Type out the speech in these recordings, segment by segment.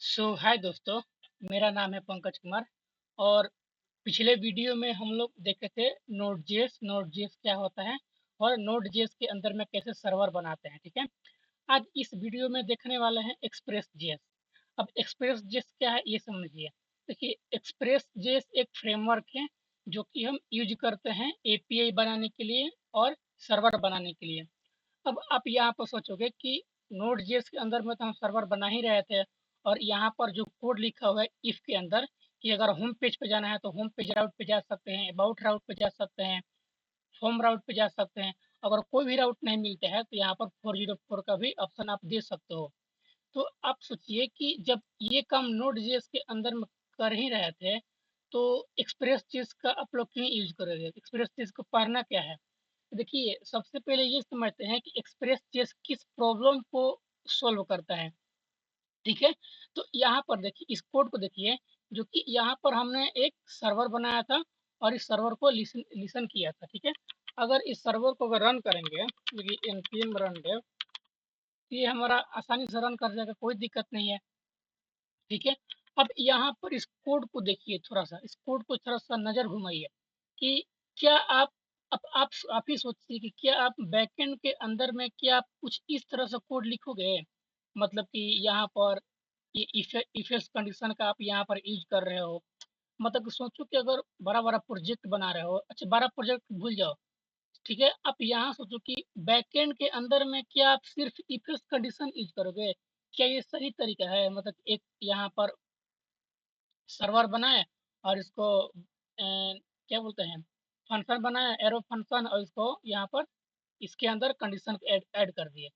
हाय दोस्तों, मेरा नाम है पंकज कुमार। और पिछले वीडियो में हम लोग देखे थे नोड जेएस क्या होता है और नोड जेएस के अंदर में कैसे सर्वर बनाते हैं। ठीक है, आज इस वीडियो में देखने वाले हैं एक्सप्रेस जेएस। अब एक्सप्रेस जेएस क्या है ये समझिए। देखिए, एक्सप्रेस जेएस एक फ्रेमवर्क है जो कि हम यूज करते हैं एपीआई बनाने के लिए और सर्वर बनाने के लिए। अब आप यहाँ पर सोचोगे कि नोड जेएस के अंदर में तो हम सर्वर बना ही रहे थे, और यहाँ पर जो कोड लिखा हुआ है इफ के अंदर कि अगर होम पेज पे जाना है तो होम पेज राउट पे जा सकते हैं, अबाउट राउट पे जा सकते हैं, होम राउट पे जा सकते हैं। अगर कोई भी राउट नहीं मिलता है तो यहाँ पर 404 का भी ऑप्शन आप दे सकते हो। तो आप सोचिए कि जब ये काम नोड जेएस के अंदर में कर ही रहे थे, तो एक्सप्रेस चीज का आप लोग क्यों यूज करोगे? एक्सप्रेस चीज को पढ़ना क्या है? देखिए, सबसे पहले ये समझते हैं कि एक्सप्रेस चेस किस प्रॉब्लम को सॉल्व करता है। ठीक है, तो यहाँ पर देखिए, इस कोड को देखिए, जो कि यहाँ पर हमने एक सर्वर बनाया था और इस सर्वर को लिसन लिसन किया था। ठीक है, अगर इस सर्वर को अगर रन करेंगे, देखिए npm run dev, तो ये हमारा आसानी से रन कर जाएगा, कोई दिक्कत नहीं है। ठीक है, अब यहाँ पर इस कोड को देखिए, थोड़ा सा इस कोड को थोड़ा सा नजर घुमाइए कि क्या आप, अब आप ही सोचिए कि क्या आप बैकएंड के अंदर में क्या आप कुछ इस तरह से कोड लिखोगे? मतलब कि यहाँ पर ये इफ एल्स कंडीशन का आप यहाँ पर यूज कर रहे हो। मतलब कि सोचो कि अगर बड़ा बड़ा प्रोजेक्ट बना रहे हो, अच्छा बड़ा प्रोजेक्ट भूल जाओ। ठीक है, आप यहाँ सोचो कि बैकएंड के अंदर में क्या आप सिर्फ इफ एल्स कंडीशन यूज करोगे? क्या ये सही तरीका है? मतलब एक यहाँ पर सर्वर बनाए और इसको क्या बोलते हैं, फंक्शन बनाए, एरो फंक्शन, और इसको यहाँ पर इसके अंदर कंडीशन ऐड कर दिए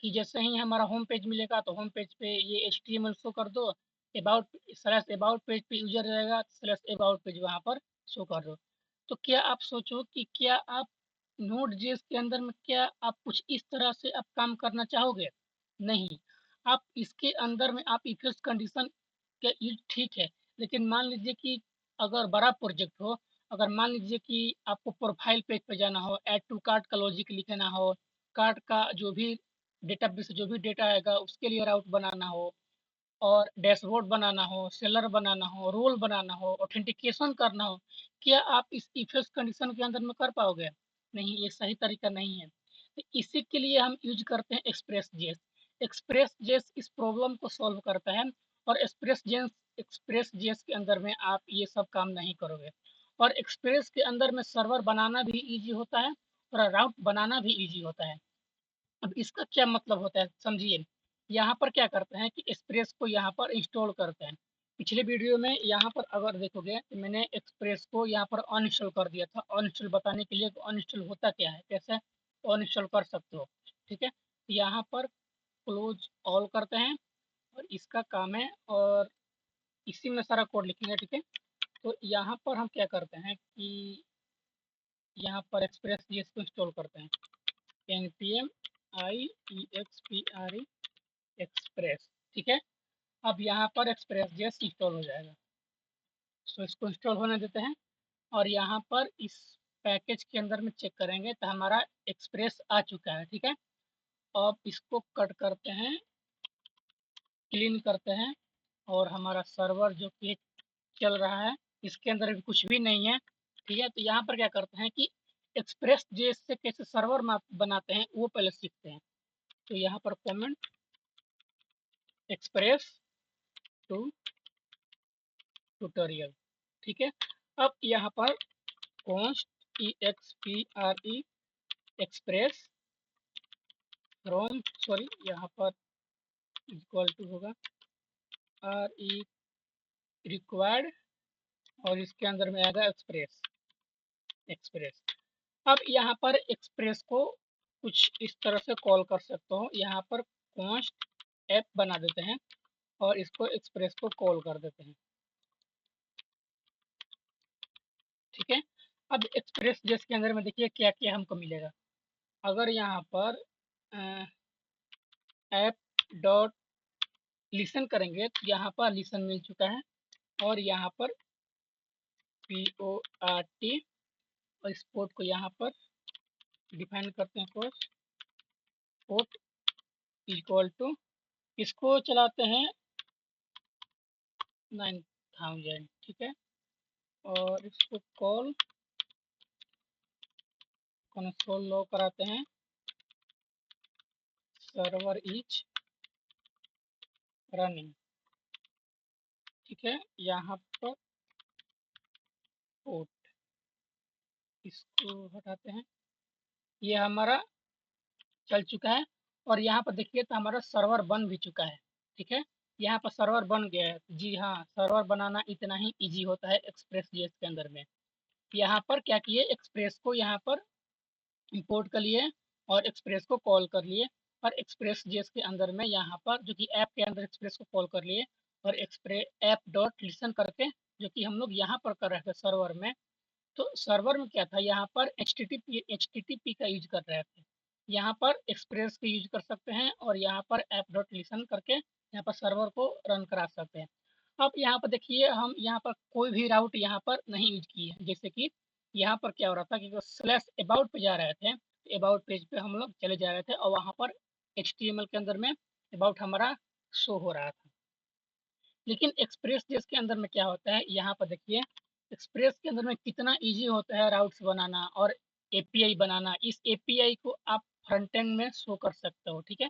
कि जैसे ही हमारा होम पेज मिलेगा तो होम पेज पे ये एचटीएमएल शो कर दो, अबाउट स्लैश अबाउट पेज पे यूजर रहेगा स्लैश अबाउट पेज वहाँ पर शो कर दो। तो क्या आप सोचो कि क्या आप नोड जेएस के अंदर में क्या आप कुछ इस तरह से आप काम करना चाहोगे? नहीं, आप इसके अंदर में आप इफ एल्स कंडीशन के ये ठीक है, लेकिन मान लीजिए कि अगर बड़ा प्रोजेक्ट हो, अगर मान लीजिए कि आपको प्रोफाइल पेज पे जाना हो, ऐड टू कार्ट का लॉजिक लिखना हो, कार्ट का जो भी डेटाबेस से जो भी डेटा आएगा उसके लिए राउट बनाना हो, और डैशबोर्ड बनाना हो, सेलर बनाना हो, रोल बनाना हो, ऑथेंटिकेशन करना हो, क्या आप इस इफ एल्स कंडीशन के अंदर में कर पाओगे? नहीं, ये सही तरीका नहीं है। तो इसी के लिए हम यूज करते हैं एक्सप्रेस जेएस। एक्सप्रेस जेएस इस प्रॉब्लम को सॉल्व करता है, और एक्सप्रेस जेएस के अंदर में आप ये सब काम नहीं करोगे। और एक्सप्रेस के अंदर में सर्वर बनाना भी इजी होता है और राउट बनाना भी इजी होता है। अब इसका क्या मतलब होता है समझिए। यहाँ पर क्या करते हैं कि एक्सप्रेस को यहाँ पर इंस्टॉल करते हैं। पिछले वीडियो में यहाँ पर अगर देखोगे तो मैंने एक्सप्रेस को यहाँ पर अनइंस्टॉल कर दिया था, अनइंस्टॉल बताने के लिए अनइंस्टॉल होता क्या है, कैसे अनइंस्टॉल कर सकते हो। ठीक है, यहाँ पर क्लोज ऑल करते हैं और इसका काम है, और इसी में सारा कोड लिखेंगे। ठीक है, तो यहाँ पर हम क्या करते हैं कि यहाँ पर एक्सप्रेस जेएस को इंस्टॉल करते हैं, npm i एक्सप्रेस। ठीक है, अब यहाँ पर एक्सप्रेस जेएस इंस्टॉल हो जाएगा। सो इसको इंस्टॉल होने देते हैं, और यहाँ पर इस पैकेज के अंदर में चेक करेंगे तो हमारा एक्सप्रेस आ चुका है। ठीक है, अब इसको कट करते हैं, क्लीन करते हैं, और हमारा सर्वर जो कि चल रहा है इसके अंदर भी कुछ भी नहीं है। ठीक है, तो यहाँ पर क्या करते हैं कि एक्सप्रेस जेएस से कैसे सर्वर बनाते हैं वो पहले सीखते हैं। तो यहाँ पर कमेंट एक्सप्रेस टू ट्यूटोरियल। ठीक है, अब यहाँ पर const expre express from, sorry यहाँ पर इक्वल टू होगा आर ई रिक्वायर्ड, और इसके अंदर में आएगा एक्सप्रेस एक्सप्रेस। अब यहाँ पर एक्सप्रेस को कुछ इस तरह से कॉल कर सकते हो, यहाँ पर const ऐप बना देते हैं और इसको एक्सप्रेस को कॉल कर देते हैं। ठीक है, अब एक्सप्रेस जिसके अंदर में देखिए क्या क्या हमको मिलेगा। अगर यहाँ पर ऐप डॉट लिसन करेंगे तो यहाँ पर लिसन मिल चुका है, और यहाँ पर PORT, और इस पोर्ट को यहाँ पर डिफाइन करते हैं, पोर्ट इक्वल टू, इसको चलाते हैं 9000, ठीक है। और इसको कॉल कंसोल लॉग कराते हैं, सर्वर इज रनिंग, ठीक है। यहाँ पर पोर्ट, इसको हटाते हैं, ये हमारा चल चुका है। और यहाँ पर देखिए तो हमारा सर्वर बन भी चुका है, ठीक है। यहाँ पर सर्वर बन गया है, जी हाँ, सर्वर बनाना इतना ही इजी होता है एक्सप्रेस जेएस के अंदर में। यहाँ पर क्या किए, एक्सप्रेस को यहाँ पर इंपोर्ट कर लिए और एक्सप्रेस को कॉल कर लिए, और एक्सप्रेस जेएस के अंदर में यहाँ पर जो कि ऐप के अंदर एक्सप्रेस को कॉल कर लिए, और एक्सप्रेस ऐप डॉट लिसन करके जो कि हम लोग यहाँ पर कर रहे थे सर्वर में। तो सर्वर में क्या था, यहाँ पर एच टी टी पी का यूज कर रहे थे। यहाँ पर एक्सप्रेस का यूज कर सकते हैं, और यहाँ पर ऐप डॉट लिसन करके यहाँ पर सर्वर को रन करा सकते हैं। अब यहाँ पर देखिए, हम यहाँ पर कोई भी राउट यहाँ पर नहीं यूज किए हैं। जैसे कि यहाँ पर क्या हो रहा था कि स्लैश अबाउट पे जा रहे थे, अबाउट पेज पे हम लोग चले जा रहे थे, और वहाँ पर HTML के अंदर में अबाउट हमारा शो हो रहा था। लेकिन एक्सप्रेस जेस के अंदर में क्या होता है, यहाँ पर देखिए, एक्सप्रेस के अंदर में कितना इजी होता है राउट्स बनाना और एपीआई बनाना। इस एपीआई को आप फ्रंट एंड में शो कर सकते हो, ठीक है।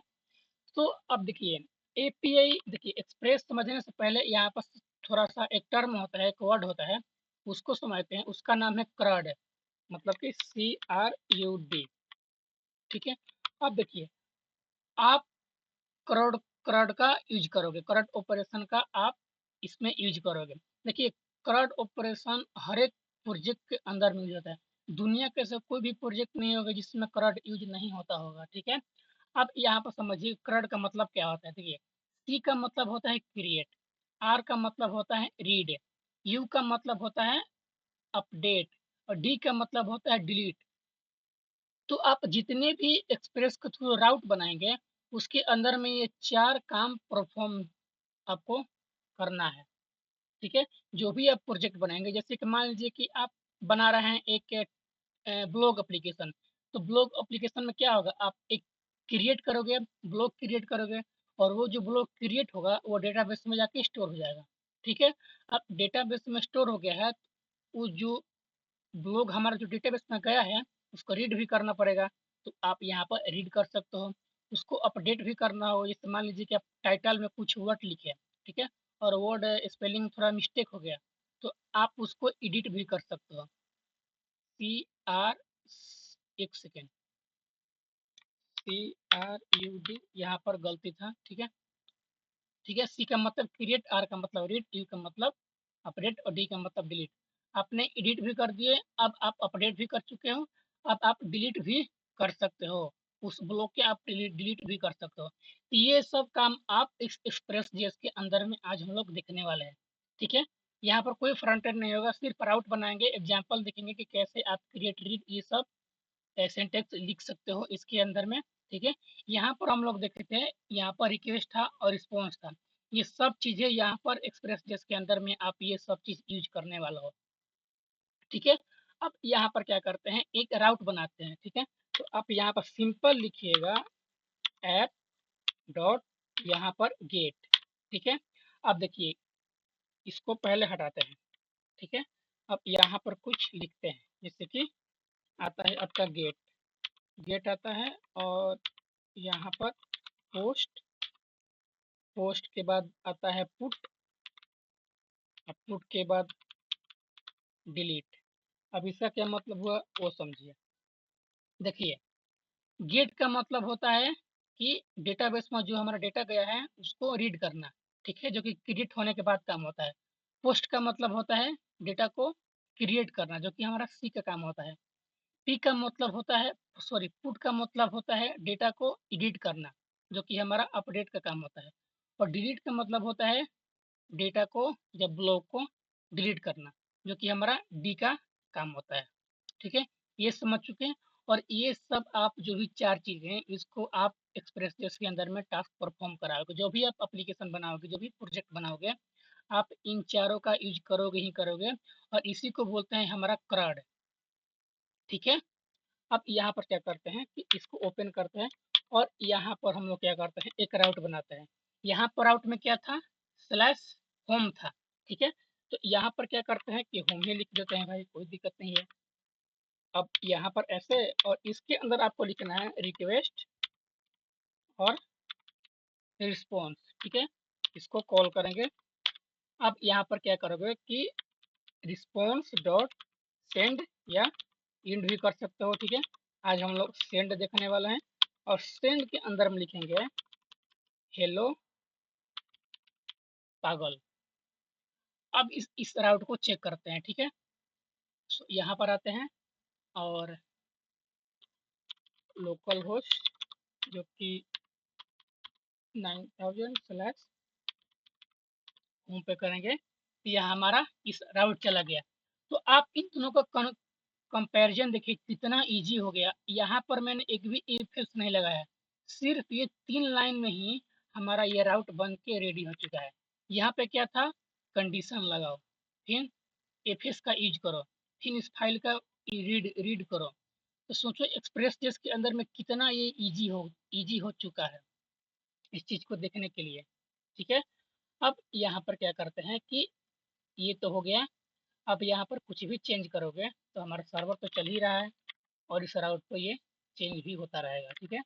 तो अब देखिए, एपीआई देखिए, एक्सप्रेस समझने से पहले यहाँ पर थोड़ा सा एक टर्म होता है, एक वर्ड होता है, उसको समझते हैं। उसका नाम है क्रड, मतलब कि CRUD, ठीक है। अब देखिए, आप क्रड क्रड का यूज करोगे, क्रड ऑपरेशन का आप इसमें यूज करोगे। देखिए, क्रड ऑपरेशन हर एक प्रोजेक्ट के अंदर में यूज होता है। दुनिया के ऐसा कोई भी प्रोजेक्ट नहीं होगा जिसमें क्रड यूज नहीं होता होगा, ठीक है। अब यहाँ पर समझिए क्रड का मतलब क्या होता है। देखिए, सी का मतलब होता है क्रिएट, आर का मतलब होता है रीड, यू का मतलब होता है अपडेट, और डी का मतलब होता है डिलीट। तो आप जितने भी एक्सप्रेस के थ्रू राउट बनाएंगे, उसके अंदर में ये चार काम परफॉर्म आपको करना है, ठीक है। जो भी आप प्रोजेक्ट बनाएंगे, जैसे कि मान लीजिए कि आप बना रहे हैं एक ब्लॉग एप्लीकेशन, तो ब्लॉग एप्लीकेशन में क्या होगा, आप एक क्रिएट करोगे, ब्लॉग क्रिएट करोगे, और वो जो ब्लॉग क्रिएट होगा वो डेटाबेस में जाके स्टोर हो जाएगा, ठीक है। अब डेटाबेस में स्टोर हो गया है, वो जो ब्लॉग हमारा जो डेटाबेस में गया है, उसको रीड भी करना पड़ेगा। तो आप यहाँ पर रीड कर सकते हो। उसको अपडेट भी करना हो, जैसे मान लीजिए कि आप टाइटल में कुछ वर्ड लिखे, ठीक है, और वर्ड स्पेलिंग थोड़ा मिस्टेक हो गया, तो आप उसको एडिट भी कर सकते हो। CR, एक सेकेंड, CRUD, यहाँ पर गलती था, ठीक है, ठीक है। सी का मतलब क्रिएट, आर का मतलब रीड, यू का मतलब अपडेट, और डी का मतलब डिलीट। आपने एडिट भी कर दिए, अब आप अपडेट भी कर चुके हो, अब आप डिलीट भी कर सकते हो, उस ब्लॉक के आप डिलीट भी कर सकते हो। तो ये सब काम आप इस एक्सप्रेस जेएस के अंदर में आज हम लोग देखने वाले हैं, ठीक है। यहाँ पर कोई फ्रंट एंड नहीं होगा, सिर्फ राउट बनाएंगे, एग्जाम्पल देखेंगे कि कैसे आप क्रिएट, रीड, ये सब सिंटेक्स लिख सकते हो इसके अंदर में, ठीक है। यहाँ पर हम लोग देखते थे, यहाँ पर रिक्वेस्ट था और रिस्पॉन्स था, ये सब चीजें यहाँ पर एक्सप्रेस जेएस के अंदर में आप ये सब चीज यूज करने वाला हो, ठीक है। अब यहाँ पर क्या करते हैं, एक राउट बनाते हैं, ठीक है। तो आप यहाँ पर सिंपल लिखिएगा, ऐप डॉट यहाँ पर गेट, ठीक है। अब देखिए, इसको पहले हटाते हैं, ठीक है। अब यहाँ पर कुछ लिखते हैं, जैसे कि आता है आपका गेट, गेट आता है, और यहाँ पर पोस्ट, पोस्ट के बाद आता है पुट, और पुट के बाद डिलीट। अब इसका क्या मतलब हुआ वो समझिए। देखिए, गेट का मतलब होता है कि डेटाबेस में जो हमारा डेटा गया है उसको रीड करना, ठीक है, जो कि क्रिएट होने के बाद काम होता है। पोस्ट का मतलब होता है डेटा को क्रिएट करना, जो कि हमारा सी का काम होता है। पी का मतलब होता है, सॉरी, पुट का मतलब होता है डेटा को एडिट करना, जो कि हमारा अपडेट का काम होता है। और डिलीट का मतलब होता है डेटा को या ब्लॉक को डिलीट करना, जो कि हमारा डी का काम होता है, ठीक है। ये समझ चुके हैं। और ये सब आप जो भी चार चीजें हैं, इसको आप एक्सप्रेस जेएस के अंदर में टास्क परफॉर्म कराओगे, जो भी आप एप्लीकेशन बनाओगे, जो भी प्रोजेक्ट बनाओगे, आप इन चारों का यूज करोगे ही करोगे, और इसी को बोलते हैं हमारा क्रड, ठीक है। अब यहाँ पर क्या करते हैं कि इसको ओपन करते हैं, और यहाँ पर हम लोग क्या करते हैं, एक राउट बनाते हैं। यहाँ पर राउट में क्या था, स्लैश होम था, ठीक है। तो यहाँ पर क्या करते हैं कि होम ही लिख देते हैं भाई, कोई दिक्कत नहीं है। अब यहाँ पर ऐसे, और इसके अंदर आपको लिखना है रिक्वेस्ट और रिस्पॉन्स, ठीक है। इसको कॉल करेंगे। अब यहाँ पर क्या करोगे कि रिस्पॉन्स डॉट सेंड या इंड भी कर सकते हो, ठीक है। आज हम लोग सेंड देखने वाले हैं, और सेंड के अंदर हम लिखेंगे हेलो पागल। अब इस राउट को चेक करते हैं, ठीक है। यहाँ पर आते हैं और लोकल होस्ट जो कि 9000 होम पे करेंगे, तो यह हमारा इस राउट चला गया। तो आप इन दोनों का कंपैरिजन देखिए कितना इजी हो गया। यहाँ पर मैंने एक भी इफ एल्स नहीं लगाया, सिर्फ ये 3 लाइन में ही हमारा ये राउट बन के रेडी हो चुका है। यहाँ पे क्या था, कंडीशन लगाओ, फिर एफ का यूज करो, फिर इस फाइल का रीड करो। तो सोचो एक्सप्रेस जेस के अंदर में कितना ये इजी हो चुका है इस चीज को देखने के लिए, ठीक है। अब यहाँ पर क्या करते हैं कि ये तो हो गया। अब यहाँ पर कुछ भी चेंज करोगे तो हमारा सर्वर तो चल ही रहा है, और इस राउट पर ये चेंज भी होता रहेगा, ठीक है।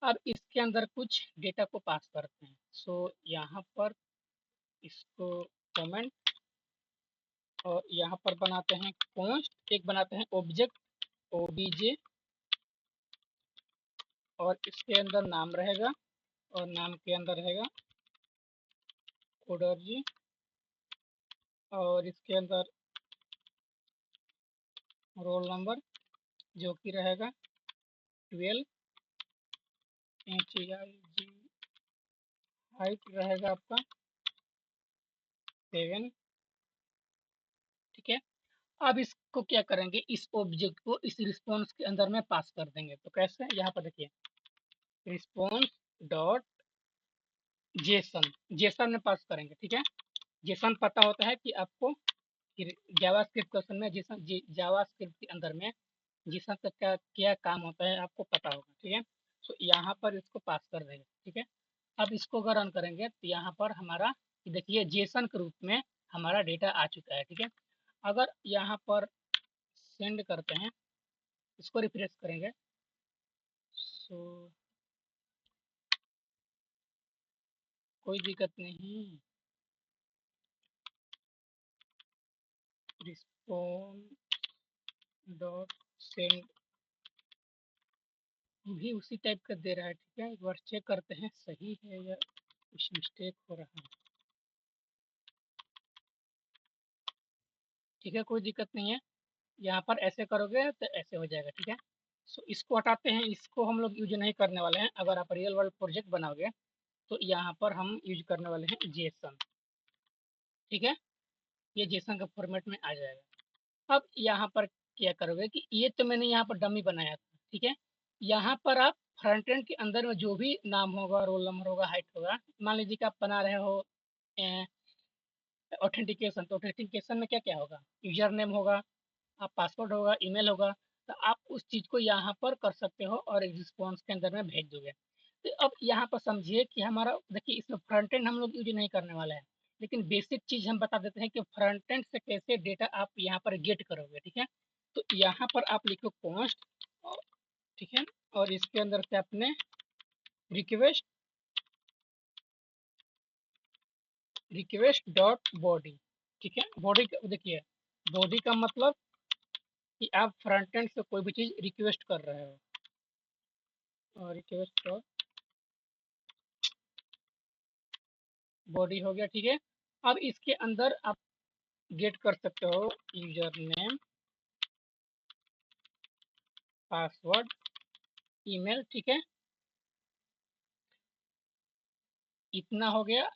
अब इसके अंदर कुछ डेटा को पास करते हैं। सो यहाँ पर इसको कमेंट, और यहाँ पर बनाते हैं कॉन्स्ट, एक बनाते हैं ऑब्जेक्ट ओबीजे, और इसके अंदर नाम रहेगा, और नाम के अंदर रहेगा कोडर जी, और इसके अंदर रोल नंबर जो कि रहेगा 12, HIG, हाइट रहेगा आपका 7, ठीक है। अब इसको क्या करेंगे, इस ऑब्जेक्ट को इस रिस्पॉन्स के अंदर में पास कर देंगे। तो कैसे, यहाँ पर देखिए रिस्पॉन्स डॉट जेसन, जेसन में पास करेंगे, ठीक है। जेसन पता होता है कि आपको जावास्क्रिप्ट क्वेश्चन में जेसन जावास्क्रिप्ट के अंदर में जेसन का क्या क्या काम होता है आपको पता होगा, ठीक है। तो यहाँ पर इसको पास कर देंगे, ठीक है। अब इसको अगर रन करेंगे तो यहाँ पर हमारा देखिए जेसन के रूप में हमारा डेटा आ चुका है, ठीक है। अगर यहाँ पर सेंड करते हैं, इसको रिफ्रेश करेंगे, सो कोई दिक्कत नहीं। रिस्पॉन्ड डॉट सेंड भी उसी टाइप का दे रहा है, ठीक है। एक बार चेक करते हैं सही है या कुछ मिस्टेक हो रहा है, ठीक है। कोई दिक्कत नहीं है, यहाँ पर ऐसे करोगे तो ऐसे हो जाएगा, ठीक है। सो इसको हटाते हैं, इसको हम लोग यूज नहीं करने वाले हैं। अगर आप रियल वर्ल्ड प्रोजेक्ट बनाओगे तो यहाँ पर हम यूज करने वाले हैं जेसन, ठीक है। ये जेसन का फॉर्मेट में आ जाएगा। अब यहाँ पर क्या करोगे कि ये तो मैंने यहाँ पर डमी बनाया था, ठीक है। यहाँ पर आप फ्रंट एंड के अंदर में जो भी नाम होगा, रोल नंबर होगा, हाइट होगा, मान लीजिए कि आप बना रहे हो ऑथेंटिकेशन, तो ऑथेंटिकेशन में क्या क्या होगा, यूजर नेम होगा, आप पासवर्ड होगा, ईमेल होगा। तो आप उस चीज़ को यहाँ पर कर सकते हो और एक रिस्पॉन्स के अंदर में भेज दोगे। तो अब यहाँ पर समझिए कि हमारा देखिए इसमें फ्रंट एंड हम लोग यूज नहीं करने वाले हैं, लेकिन बेसिक चीज़ हम बता देते हैं कि फ्रंट एंड से कैसे डेटा आप यहाँ पर गेट करोगे, ठीक है। तो यहाँ पर आप लिखो कॉन्स्ट, ठीक है, और इसके अंदर से आपने रिक्वेस्ट रिक्वेस्ट डॉट बॉडी, ठीक है। बॉडी देखिए, बॉडी का मतलब कि आप फ्रंट एंड से कोई भी चीज़ रिक्वेस्ट कर रहे हो, और रिक्वेस्ट डॉट बॉडी हो गया, ठीक है। अब इसके अंदर आप गेट कर सकते हो यूजर नेम, पासवर्ड, ईमेल, ठीक है। इतना हो गया।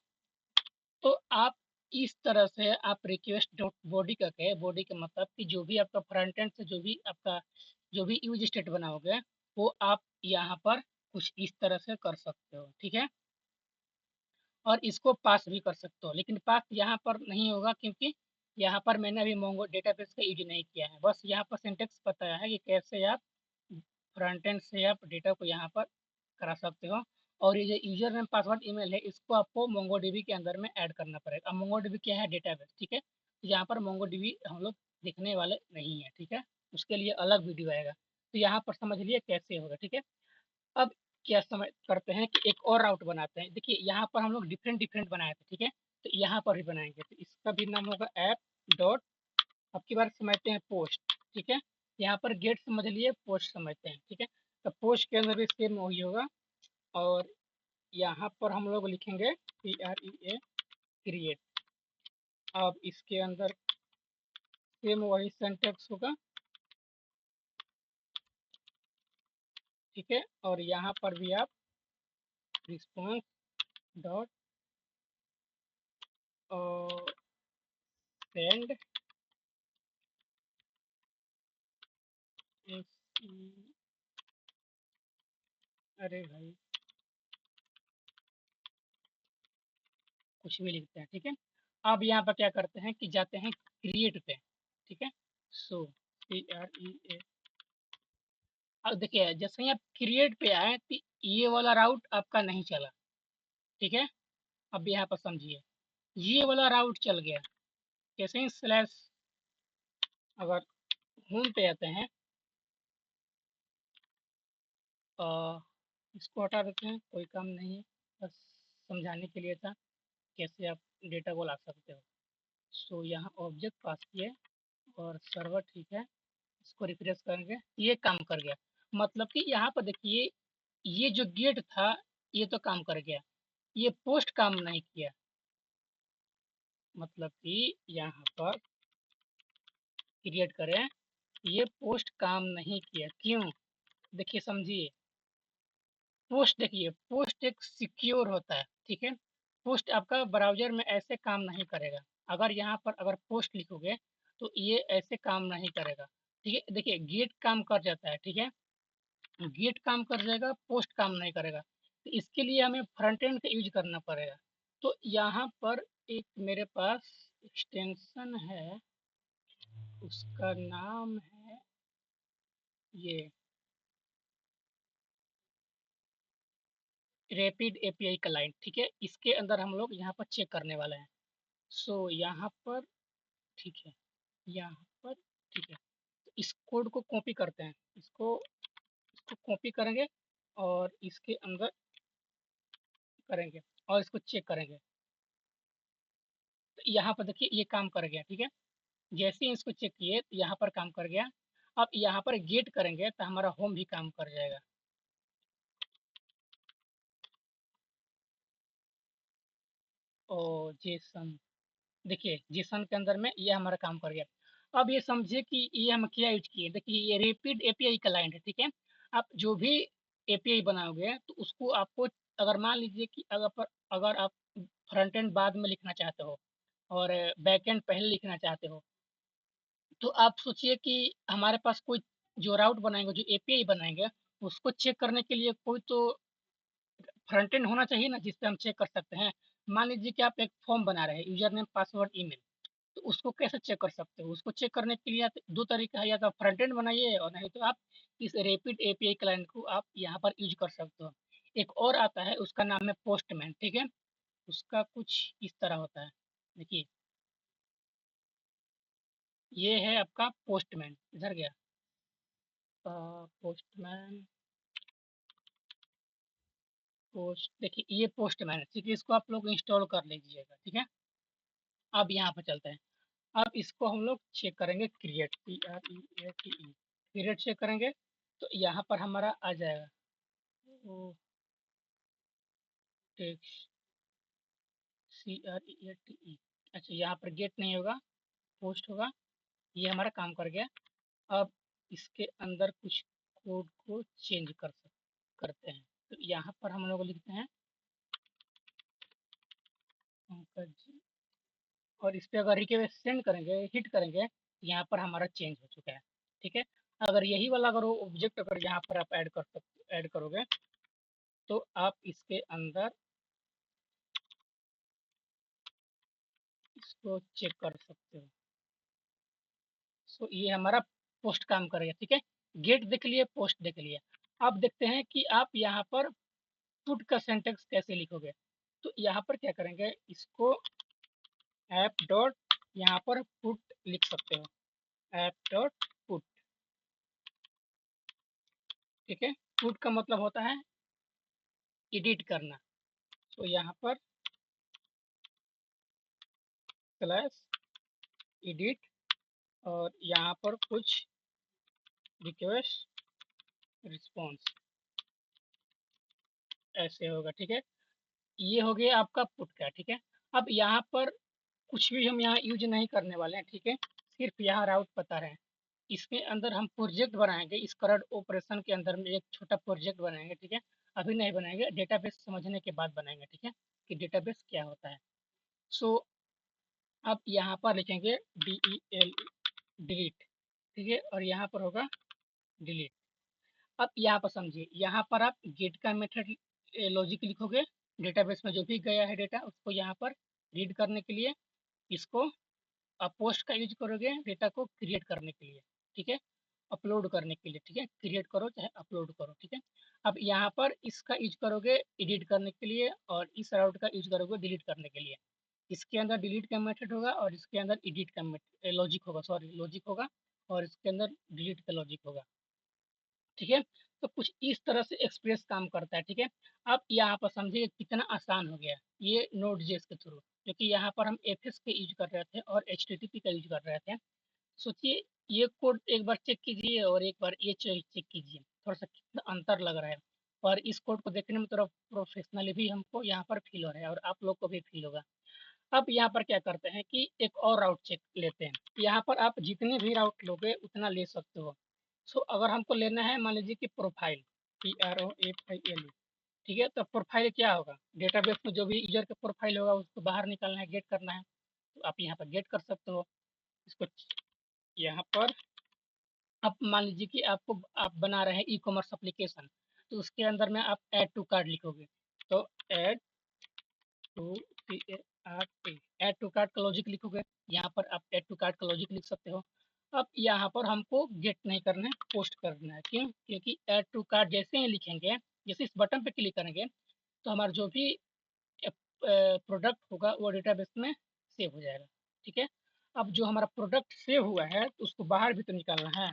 तो आप इस तरह से आप रिक्वेस्ट डॉट बॉडी का कहे, बॉडी का मतलब कि जो भी आपका फ्रंट एंड से जो भी आपका जो भी यूज स्टेट बनाओगे वो आप यहाँ पर कुछ इस तरह से कर सकते हो, ठीक है। और इसको पास भी कर सकते हो, लेकिन पास यहाँ पर नहीं होगा क्योंकि यहाँ पर मैंने अभी मोंगो डेटाबेस का यूज नहीं किया है। बस यहाँ पर सिंटेक्स बताया है कि कैसे आप फ्रंट एंड से आप डेटा को यहाँ पर करा सकते हो। और ये जो यूजर नेम पासवर्ड ईमेल है इसको आपको मोंगोडीबी के अंदर में ऐड करना पड़ेगा। अब मोंगोडीबी क्या है? डेटाबेस, ठीक है। तो यहाँ पर मोंगोडीबी हम लोग दिखने वाले नहीं है, ठीक है। उसके लिए अलग वीडियो आएगा। तो यहाँ पर समझ लिए कैसे होगा, ठीक है। अब क्या समझ करते हैं कि एक और राउट बनाते हैं। देखिए यहाँ पर हम लोग डिफरेंट डिफरेंट बनाए थे, ठीक है। तो यहाँ पर भी बनाएंगे, तो इसका भी नाम होगा ऐप डॉट, अब की बार समझते हैं पोस्ट, ठीक है। यहाँ पर गेट समझ लिए, पोस्ट समझते हैं, ठीक है। तो पोस्ट के अंदर भी सेम वही होगा। और यहाँ पर हम लोग लिखेंगे CREA क्रिएट। अब इसके अंदर सेम वही सिंटैक्स होगा, ठीक है। और यहाँ पर भी आप रिस्पॉन्स डॉट सेंड, अरे भाई कुछ भी लिखते हैं, ठीक है। अब यहाँ पर क्या करते हैं कि जाते हैं क्रिएट पे, ठीक है। सो CREA, अब देखिए जैसे ही आप क्रिएट पे आए तो ये वाला राउट आपका नहीं चला, ठीक है। अब यहाँ पर समझिए, ये वाला राउट चल गया। जैसे ही स्लैश, अगर होम पे आते हैं, इसको हटा देते हैं, कोई काम नहीं है, बस समझाने के लिए था कैसे आप डेटा को ला सकते हो। सो यहाँ ऑब्जेक्ट पास किए और सर्वर, ठीक है। इसको रिफ्रेश करेंगे, ये काम कर गया। मतलब कि यहाँ पर देखिए, ये जो गेट था ये तो काम कर गया, ये पोस्ट काम नहीं किया। मतलब कि यहाँ पर क्रिएट करें, ये पोस्ट काम नहीं किया, क्यों? देखिए समझिए, पोस्ट, देखिए पोस्ट एक सिक्योर होता है, ठीक है। पोस्ट आपका ब्राउजर में ऐसे काम नहीं करेगा। अगर यहाँ पर अगर पोस्ट लिखोगे तो ये ऐसे काम नहीं करेगा, ठीक है। देखिए गेट काम कर जाता है, ठीक है। गेट काम कर जाएगा, पोस्ट काम नहीं करेगा। तो इसके लिए हमें फ्रंट एंड का यूज करना पड़ेगा। तो यहाँ पर एक मेरे पास एक्सटेंशन है, उसका नाम है ये रैपिड API क्लाइंट, ठीक है। इसके अंदर हम लोग यहाँ पर चेक करने वाले हैं। सो यहाँ पर, ठीक है, यहाँ पर, ठीक है। तो इस कोड को कॉपी करते हैं, इसको कॉपी करेंगे और इसके अंदर करेंगे और इसको चेक करेंगे। तो यहाँ पर देखिए ये काम कर गया, ठीक है। जैसे ही इसको चेक किए तो यहाँ पर काम कर गया। अब यहाँ पर गेट करेंगे तो हमारा होम भी काम कर जाएगा। ओ जेसन, देखिए जेसन के अंदर में ये हमारा काम कर गया। अब ये समझिए कि ये हम क्या यूज किए। देखिए ये रैपिड API क्लाइंट है, ठीक है। आप जो भी API बनाओगे तो उसको आपको, अगर मान लीजिए कि अगर आप फ्रंट एंड बाद में लिखना चाहते हो और बैक एंड पहले लिखना चाहते हो, तो आप सोचिए कि हमारे पास कोई जो राउट बनाएंगे, जो API बनाएंगे, उसको चेक करने के लिए कोई तो फ्रंट एंड होना चाहिए ना, जिससे हम चेक कर सकते हैं। मान लीजिए कि आप एक फॉर्म बना रहे हैं, यूजर नेम पासवर्ड ईमेल, तो उसको कैसे चेक कर सकते हो? उसको चेक करने के लिए दो तरीका है, या तो फ्रंट एंड बनाइए और नहीं तो आप इस रैपिड API क्लाइंट को आप यहाँ पर यूज कर सकते हो। एक और आता है, उसका नाम है पोस्टमैन, ठीक है। उसका कुछ इस तरह होता है, देखिए ये है आपका पोस्टमैन, इधर गया पोस्टमैन, पोस्ट, देखिए ये पोस्टमैन है, ठीक है। इसको आप लोग इंस्टॉल कर लीजिएगा, ठीक है। अब यहाँ पर चलते हैं। अब इसको हम लोग चेक करेंगे, क्रिएट CREATE, क्रिएट चेक करेंगे तो यहाँ पर हमारा आ जाएगा वो टेक्स्ट CREATE। अच्छा यहाँ पर गेट नहीं होगा, पोस्ट होगा। ये हमारा काम कर गया। अब इसके अंदर कुछ कोड को चेंज करते हैं। तो यहाँ पर हम लोग लिखते हैं पंकज जी, और इस पे अगर रिक्वेस्ट सेंड करेंगे, हिट करेंगे, यहाँ पर हमारा चेंज हो चुका है, ठीक है। अगर यही वाला अगर वो ऑब्जेक्ट अगर यहाँ पर आप ऐड करोगे तो आप इसके अंदर इसको चेक कर सकते हो। सो ये हमारा पोस्ट काम करेगा, ठीक है। गेट देख लिए, पोस्ट देख लिया। अब देखते हैं कि आप यहाँ पर पुट का सिंटेक्स कैसे लिखोगे? तो यहाँ पर क्या करेंगे, इसको ऐप डॉट यहाँ पर पुट लिख सकते हो, ऐप डॉट पुट। ठीक है, पुट का मतलब होता है एडिट करना। तो यहाँ पर स्लैश एडिट और यहाँ पर कुछ रिक्वेस्ट रिस्पॉन्स ऐसे होगा। ठीक है, ये हो गया आपका पुट का। ठीक है, अब यहाँ पर कुछ भी हम यहाँ यूज नहीं करने वाले हैं। ठीक है, सिर्फ यहाँ राउट बता रहे हैं। इसके अंदर हम प्रोजेक्ट बनाएंगे, इस करंट ऑपरेशन के अंदर में एक छोटा प्रोजेक्ट बनाएंगे। ठीक है, अभी नहीं बनाएंगे, डेटाबेस समझने के बाद बनाएंगे। ठीक है, कि डेटाबेस क्या होता है। सो अब यहाँ पर लिखेंगे DEL डिलीट। ठीक है, और यहाँ पर होगा डिलीट। अब यहाँ पर समझिए, यहाँ पर आप गेट का मेथड लॉजिक लिखोगे, डेटाबेस में जो भी गया है डेटा उसको यहाँ पर रीड करने के लिए। इसको आप पोस्ट का यूज करोगे डेटा को क्रिएट करने के लिए। ठीक है, अपलोड करने के लिए। ठीक है, क्रिएट करो चाहे अपलोड करो। ठीक है, अब यहाँ पर इसका यूज करोगे एडिट करने के लिए, और इस राउट का यूज करोगे डिलीट करने के लिए। इसके अंदर डिलीट का मेथड होगा और इसके अंदर एडिट का लॉजिक होगा, सॉरी लॉजिक होगा, और इसके अंदर डिलीट का लॉजिक होगा। ठीक है, तो कुछ इस तरह से एक्सप्रेस काम करता है। ठीक है, अब यहाँ पर समझिए कितना आसान हो गया ये नोड जेएस के थ्रू, क्योंकि यहाँ पर हम एफएस के यूज कर रहे थे और एचटीटीपी का यूज कर रहे थे। सोचिए, ये कोड एक बार चेक कीजिए और एक बार ये चेक कीजिए, थोड़ा सा कितना अंतर लग रहा है। और इस कोड को देखने में थोड़ा प्रोफेशनली भी हमको यहाँ पर फील हो रहा है और आप लोग को भी फील होगा। अब यहाँ पर क्या करते हैं कि एक और राउट चेक लेते हैं। यहाँ पर आप जितने भी राउट लोगे उतना ले सकते हो। सो अगर हमको लेना है, मान लीजिए कि प्रोफाइल, PROFIL। ठीक है, तो प्रोफाइल क्या होगा, डेटाबेस में जो भी यूजर का प्रोफाइल होगा उसको बाहर निकालना है, गेट करना है। तो आप यहाँ पर गेट कर सकते हो इसको। यहाँ पर आप मान लीजिए कि आप बना रहे हैं ई कॉमर्स एप्लीकेशन, तो उसके अंदर में आप ऐड टू कार्ड लिखोगे। तो add to CART, add to cart का लॉजिक लिखोगे। यहाँ पर आप ऐड टू कार्ट का लॉजिक लिख सकते हो। अब यहाँ पर हमको गेट नहीं करना है, पोस्ट करना है। क्यों? क्योंकि ऐड टू कार्ट जैसे ही लिखेंगे, जैसे इस बटन पे क्लिक करेंगे, तो हमारा जो भी प्रोडक्ट होगा वो डेटाबेस में सेव हो जाएगा। ठीक है, अब जो हमारा प्रोडक्ट सेव हुआ है तो उसको बाहर भी तो निकालना है।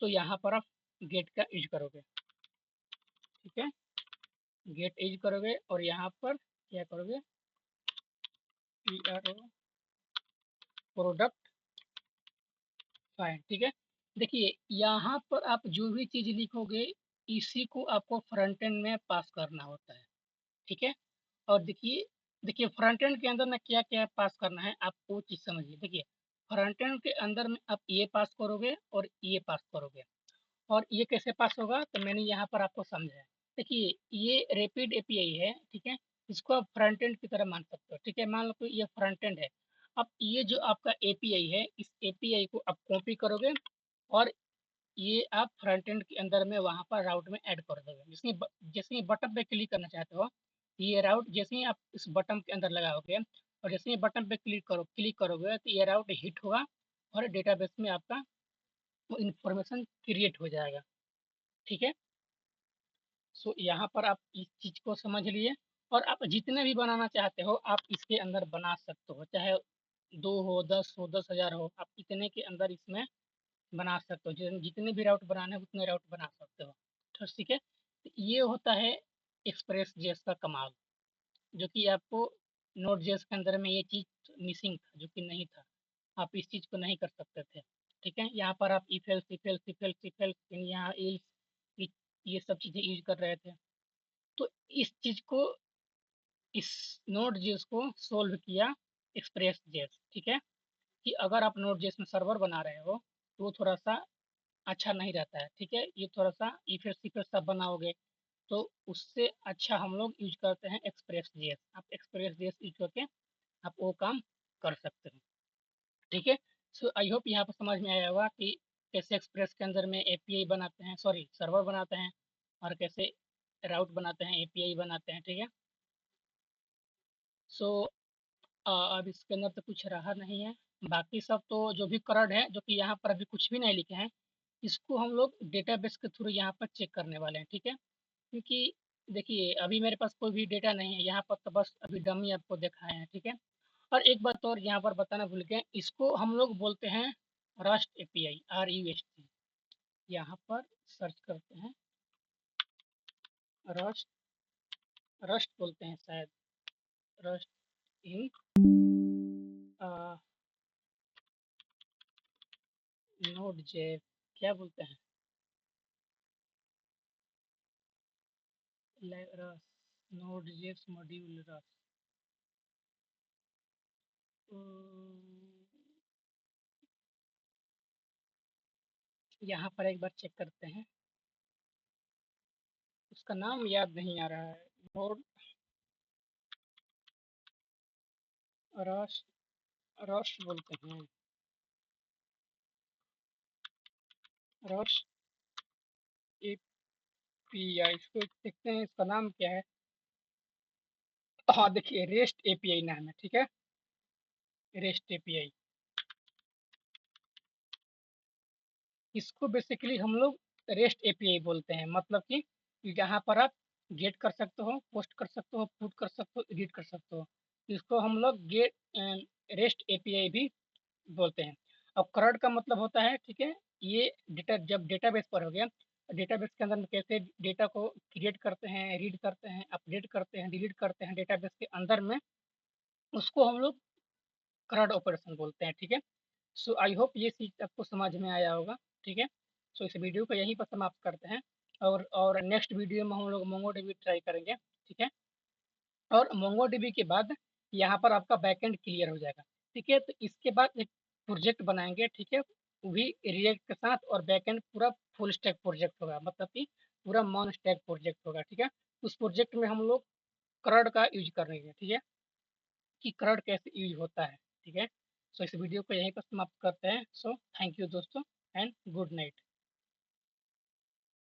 तो यहाँ पर आप गेट का यूज करोगे। ठीक है, गेट यूज करोगे और यहाँ पर क्या करोगे, PRO प्रोडक्ट फाइल। ठीक है, देखिए यहाँ पर आप जो भी चीज़ लिखोगे इसी को आपको फ्रंट एंड में पास करना होता है। ठीक है, और देखिए देखिए फ्रंट एंड के अंदर में क्या क्या पास करना है, आप वो चीज़ समझिए। देखिए फ्रंट एंड के अंदर में आप ये पास करोगे और ये पास करोगे, और ये कैसे पास होगा तो मैंने यहाँ पर आपको समझाया। देखिए ये रैपिड एपीआई है। ठीक है, इसको आप फ्रंट एंड की तरह मान सकते हो। ठीक है, मान लो कि ये फ्रंट एंड है। अब ये जो आपका एपीआई है, इस एपीआई को आप कॉपी करोगे और ये आप फ्रंट एंड के अंदर में वहाँ पर राउट में ऐड कर दोगे। जैसे ही बटन पे क्लिक करना चाहते हो, ये राउट जैसे ही आप इस बटन के अंदर लगाओगे और जैसे ही बटन पे क्लिक करोगे तो ये राउट हिट होगा और डेटाबेस में आपका वो इंफॉर्मेशन क्रिएट हो जाएगा। ठीक है, सो यहाँ पर आप इस चीज़ को समझ लिए, और आप जितने भी बनाना चाहते हो आप इसके अंदर बना सकते हो, चाहे 2 हो, 10 हो, 10,000 हो, आप इतने के अंदर इसमें बना सकते हो। जितने भी राउट बनाने हैं उतने राउट बना सकते हो। तो ठीक है, तो ये होता है एक्सप्रेस जेएस का कमाल, जो कि आपको नोट जेएस के अंदर में ये चीज़ मिसिंग था, जो कि नहीं था। आप इस चीज़ को नहीं कर सकते थे। ठीक है, यहाँ पर आप if else if else if else if else यहाँ एल्स, ये सब चीज़ें यूज कर रहे थे। तो इस चीज़ को, इस नोड जेएस को सोल्व किया एक्सप्रेस जेएस। ठीक है, कि अगर आप नोड जेएस में सर्वर बना रहे हो तो वो थोड़ा सा अच्छा नहीं रहता है। ठीक है, ये थोड़ा सा इफेर सिफेर सब बनाओगे तो उससे अच्छा हम लोग यूज करते हैं एक्सप्रेस जेएस। आप एक्सप्रेस जेएस यूज करके आप वो काम कर सकते हो। ठीक है, सो आई होप यहाँ पर समझ में आया होगा कि कैसे एक्सप्रेस के अंदर में एपीआई बनाते हैं, सॉरी सर्वर बनाते हैं, और कैसे राउट बनाते हैं, एपीआई बनाते हैं। ठीक है, सो अब इसके अंदर तो कुछ रहा नहीं है। बाकी सब तो जो भी करंट है, जो कि यहाँ पर अभी कुछ भी नहीं लिखे हैं, इसको हम लोग डेटाबेस के थ्रू यहाँ पर चेक करने वाले हैं। ठीक है, क्योंकि देखिए अभी मेरे पास कोई भी डेटा नहीं है यहाँ पर, तो बस अभी डमी आपको दिखाए हैं, ठीक है। और एक बात और यहाँ पर बताना भूल गए, इसको हम लोग बोलते हैं रस्ट एपीआई, RUST। यहाँ पर सर्च करते हैं, रस्ट, रस्ट बोलते हैं शायद, रस्ट इन नोड जे, क्या बोलते हैं, रस, नोड जेस मॉड्यूल रस। यहाँ पर एक बार चेक करते हैं, उसका नाम याद नहीं आ रहा है। नोड रस, रस बोलते हैं, रस एपीआई, इसको देखते हैं इसका नाम क्या है। हाँ देखिए, रेस्ट एपीआई नाम है, ठीक है, रेस्ट एपीआई। इसको बेसिकली हम लोग रेस्ट एपीआई बोलते हैं, मतलब कि जहाँ पर आप गेट कर सकते हो, पोस्ट कर सकते हो, पुट कर सकते हो, एडिट कर सकते हो। इसको हम लोग गेट रेस्ट एपीआई भी बोलते हैं। अब करड़ का मतलब होता है, ठीक है, ये डेटा जब डेटाबेस पर हो गया, डेटाबेस के अंदर में कैसे डेटा को क्रिएट करते हैं, रीड करते हैं, अपडेट करते हैं, डिलीट करते हैं डेटाबेस के अंदर में, उसको हम लोग करड़ ऑपरेशन बोलते हैं, ठीक है। सो आई होप ये चीज़ आपको समझ में आया होगा, ठीक है। सो इस वीडियो को यहीं पर समाप्त करते हैं, और नेक्स्ट वीडियो में हम लोग मोंगोडीबी ट्राई करेंगे, ठीक है। और मोंगोडीबी के बाद यहाँ पर आपका बैकएंड क्लियर हो जाएगा, ठीक है। तो इसके बाद एक प्रोजेक्ट बनाएंगे, ठीक है, वो भी रिएक्ट के साथ, और बैकएंड पूरा फुल स्टैक प्रोजेक्ट होगा, मतलब कि पूरा मॉन स्टैक प्रोजेक्ट होगा, ठीक है। उस प्रोजेक्ट में हम लोग करड़ का यूज करेंगे, ठीक है, कि करड़ कैसे यूज होता है, ठीक है। सो इस वीडियो को यहीं पर समाप्त करते हैं। सो थैंक यू दोस्तों, एंड गुड नाइट।